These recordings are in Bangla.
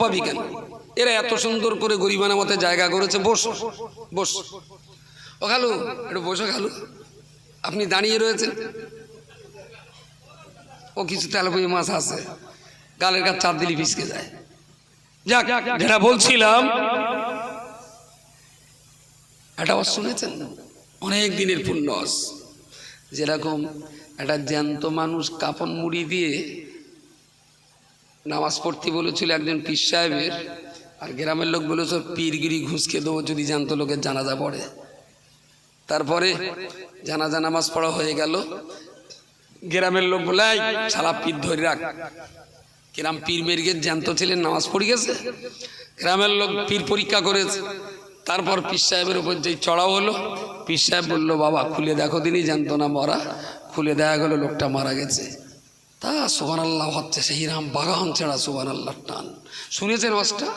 পাবি কেন? এরা এত সুন্দর করে গরিবানা মতে জায়গা করেছে, বস বস। ও খালু একটু বসো খালু, আপনি দাঁড়িয়ে রয়েছেন। ও কিছু তেলাপিয়া মাছ আছে, গালের কাছে চাপ দিলি পিছকে যায়। যাক, যেটা বলছিলাম, একটা শুনেছেন অনেক দিনের পুণ্য, যেরকম একটা জ্যান্ত মানুষ কাপড় মুড়ি দিয়ে নামাজ পড়তে বলেছিল একজন পীর সাহেবের, আর গ্রামের লোক বলেছে পীরগিরি ঘুষকে দেবো যদি জ্যান্ত লোকের জানাজা পড়ে। তারপরে জানাজা নামাজ পড়া হয়ে গেল, গ্রামের লোক বলে শালা পীর ধরে রাখ, কিরাম পীর মেরিয়ে জ্যান্ত ছিলেন নামাজ পড়ে গেছে। গ্রামের লোক পীর পরীক্ষা করেছে, তারপর পীর সাহেবের উপর যে চড়াও হলো, পীর সাহেব বললো বাবা খুলে দেখো দিনই জ্যান্ত না মরা। খুলে দেখা গেলো লোকটা মারা গেছে। তা সুবহানাল্লাহ হচ্ছে সেই রাম বাগান ছাড়া সুবহানাল্লাহ টান। শুনেছেন অস্টা?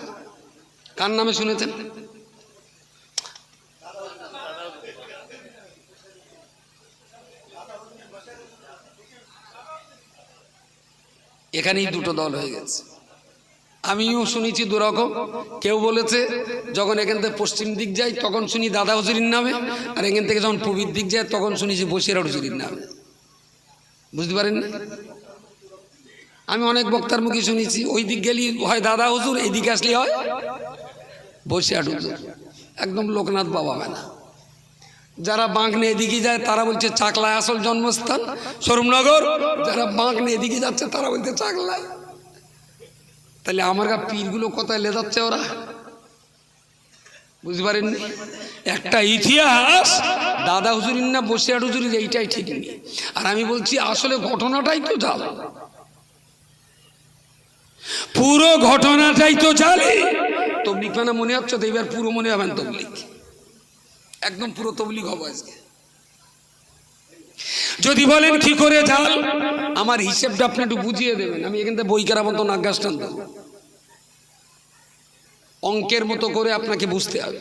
কার নামে শুনেছেন? এখানেই দুটো দল হয়ে গেছে। আমিও শুনেছি দুরকম। কেউ বলেছে যখন এখান থেকে পশ্চিম দিক যাই তখন শুনি দাদা হুজুরির নামে, আর এখান থেকে যখন পূর্বের দিক যায় তখন শুনেছি বসিরা হুজুরির নামে। বুঝতে পারেন না? আমি অনেক বক্তার মুখে শুনেছি ওই দিক গেলি হয় দাদা হুজুর, এই দিকে আসলে হয় বসিরহাট হুজুর। একদম লোকনাথ বাবা হয় না। যারা বাঁকনে এদিকে যায় তারা বলছে চাকলায় আসল জন্মস্থান শরমনগর, যারা বাঁকনে এদিকে যাচ্ছে তারা বলছে চাকলায়। তাহলে আমার পীরগুলো কোথায় লে যাচ্ছে ওরা? বুঝতে পারেননি? একটা ইতিহাস দাদা হুজুরির না বসিরহাট হুজুরির, এইটাই ঠিক নেই। আর আমি বলছি আসলে ঘটনাটাই তো জাল, পুরো ঘটনাটাই তো জালে। তবলিগ মানে মনে হচ্ছে তো, এবার পুরো মনে হবেন তবলিগ, একদম পুরো তবলিগ হবো আজকে। যদি বলেন কি করে জাল, আমার হিসেবটা আপনি একটু বুঝিয়ে দেবেন। আমি এখান থেকে বই কেরার মতো নাগাস টানতাম, অঙ্কের মতো করে আপনাকে বুঝতে হবে।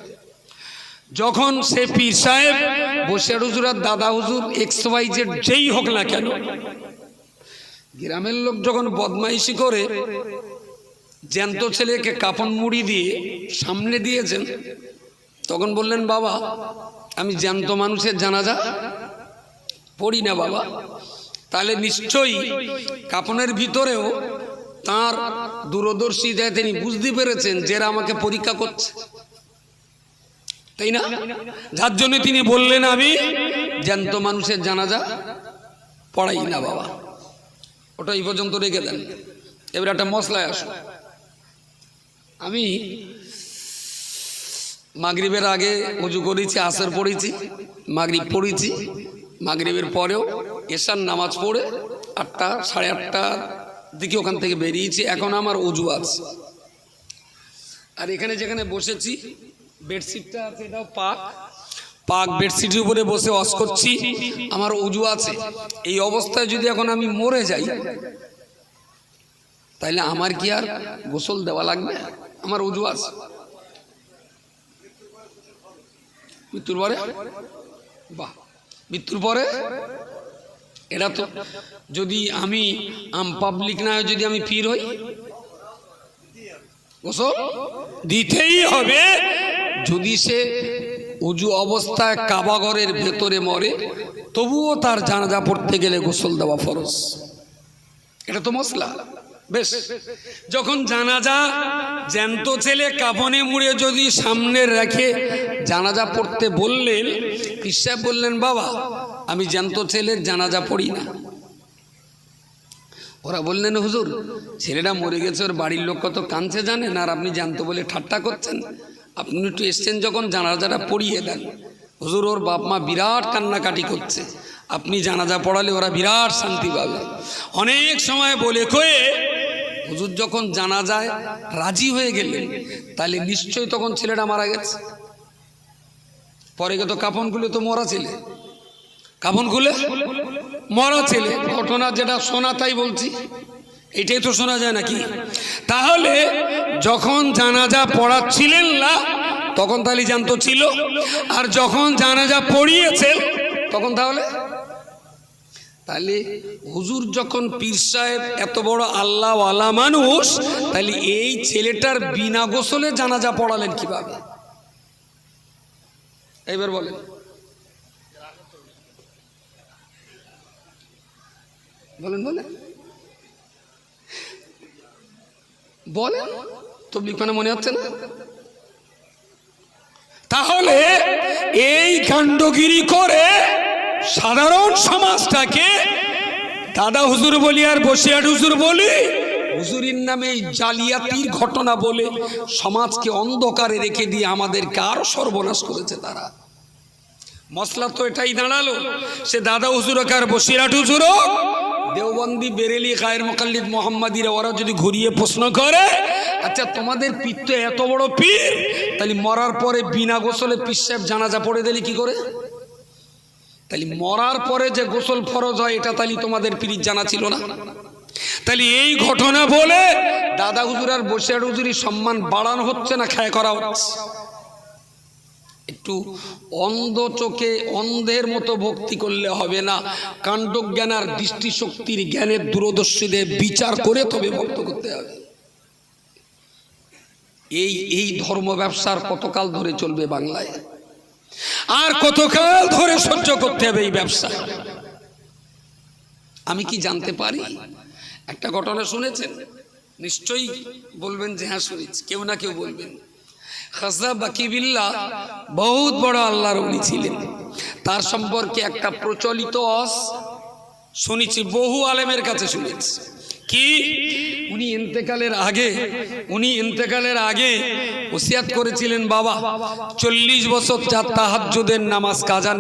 যখন সে পীর সাহেব বসিরহাট হুজুর আর দাদা হুজুর XYZ যেই হোক না কেন, গ্রামের লোক যখন বদমাইশি করে জ্যান্ত ছেলেকে কাফন মুড়ি দিয়ে সামনে দিয়েছেন, তখন বললেন বাবা আমি জ্যান্ত মানুষের জানাজা পড়ি না বাবা। তাহলে নিশ্চয়ই কাফনের ভিতরেও তার দূরদর্শিতায় তিনি বুঝতে পেরেছেন যে এরা আমাকে পরীক্ষা করছে, তাই না? যার জন্য তিনি বললেন আমি জ্যান্ত মানুষের জানাজা পড়াই না বাবা। ওটা এই পর্যন্ত রেখে দেন। এবার একটা মশলায় আসো। আমি মাগরিবের আগে ওযু করেছি, আসর পড়েছি, মাগরিব পড়েছি, মাগরিবের পরেও এশার নামাজ পড়ে 8টা সাড়ে 8টার দিকে ওখান থেকে বেরিয়েছি। এখন আমার ওযু আছে, আর এখানে যেখানে বসেছি বেডশিটটা আছে, এটাও পাক পাক বেডশিটের উপরে বসে ওয়াজ করছি, আমার ওযু আছে। এই অবস্থায় যদি এখন আমি মরে যাই তাহলে আমার কি আর গোসল দেওয়া লাগবে? আমার ওযু আছে। মৃত্যুর পরে? বাহ, মৃত্যুর পরে এটা তো যদি আমি পাবলিক না হয়, যদি আমি পীর হই গোসল দিতেই হবে। যদি সে ওযু অবস্থায় কাবা ঘরের ভেতরে মরে তবুও তার জানাজা পড়তে গেলে গোসল দেওয়া ফরজ। এটা তো মশলা। বেশ, যখন জানাজা জ্যান্ত ছেলে কাফনে মুড়ে যদি সামনে রেখে জানাজা পড়তে বললেন, পীর সাহেব বললেন বাবা আমি জ্যান্ত ছেলের জানাজা পড়ি না। ওরা বললেন হুজুর ছেলেটা মরে গেছে, ওর বাড়ির লোক কত কাঁদছে জানেন, আর আপনি জ্যান্ত বলে ঠাট্টা করছেন। আপনি একটু এসছেন যখন জানাজাটা পড়িয়ে দেন। হুজুর ওর বাপ মা বিরাট কান্নাকাটি করছে, আপনি জানাজা পড়ালে ওরা বিরাট শান্তি পাবে। অনেক সময় বলে কয়ে হুজুর যখন জানাজায় রাজি হয়ে গেলেন, তাহলে নিশ্চয়ই তখন ছেলেটা মারা গেছে। পরে তো কাফন খুলে তো মরা ছেলে, কাফন খুলে মরা ছেলে। ঘটনা যেটা শোনা তাই বলছি, এটাই তো শোনা যায় নাকি? তাহলে যখন জানাজা পড়াচ্ছিলেন না তখন তাহলে জ্যান্ত ছিল, আর যখন জানাজা পড়িয়েছেন তখন তাহলে তাহলে হুজুর যখন পীর সাহেব এত বড় আল্লাহওয়ালা মানুষ, তাহলে এই ছেলেটার বিনা গোসলে জানাজা পড়ালেন কিভাবে? এবার বলেন। বলেন বলেন বলেন, তবলিগ মানে মনে হচ্ছে না? তাহলে এই কাণ্ডগিরি করে সাধারণ সমাজটাকে দাদা হুজুর বলি আর বসিয়াট হুজুর বলি, হুজুরির নামে এই জালিয়াতির ঘটনা বলে সমাজকে অন্ধকারে রেখে দিয়ে আমাদেরকে আরো সর্বনাশ করেছে তারা। মশলা তো এটাই দাঁড়ালো, সে দাদা হুজুর হোক আর বসিরাট হুজুর হোক, দেওবন্দি, বেরেলি, গায়ের মুকাল্লিদ, মোহাম্মদীরা ওরা যদি ঘুরিয়ে প্রশ্ন করে, আচ্ছা তোমাদের পীর তো এত বড় পীর, তাহলে মরার পরে বিনা গোসলে পীর সাহেব জানাজা পড়ে দিলে কি করে? তাহলে মরার পরে যে গোসল ফরজ হয় এটা তাহলে তোমাদের পীর জানা ছিল না? তাহলে এই ঘটনা বলে দাদা হুজুর আর বসিরাট হুজুরের সম্মান বাড়ানো হচ্ছে না ক্ষয় করা হচ্ছে? একটু অন্ধ চোখে অন্ধের মতো ভক্তি করলে হবে না, কাণ্ডজ্ঞান আর দৃষ্টিশক্তির জ্ঞানের দূরদর্শীদের বিচার করে তবে ভক্ত করতে হবে। এই ধর্ম ব্যবসার কতকাল ধরে চলবে বাংলায়, আর কতকাল ধরে সহ্য করতে হবে এই ব্যবসা? আমি কি জানতে পারি? একটা ঘটনা শুনেছেন নিশ্চয়ই, বলবেন যে হ্যাঁ শুনেছি, কেউ না কেউ বলবেন। খাজা বাকিবিল্লাহ বহুত বড় আল্লাহর ওলি ছিলেন, তার সম্পর্কে একটা প্রচলিত শুনেছি, বহু আলেমের কাছে শুনেছি। কি? উনি ইন্তেকালের আগে ওসিয়াত করেছিলেন, বাবা 40 বছর তাহাজ্জুদের নামাজ কাজা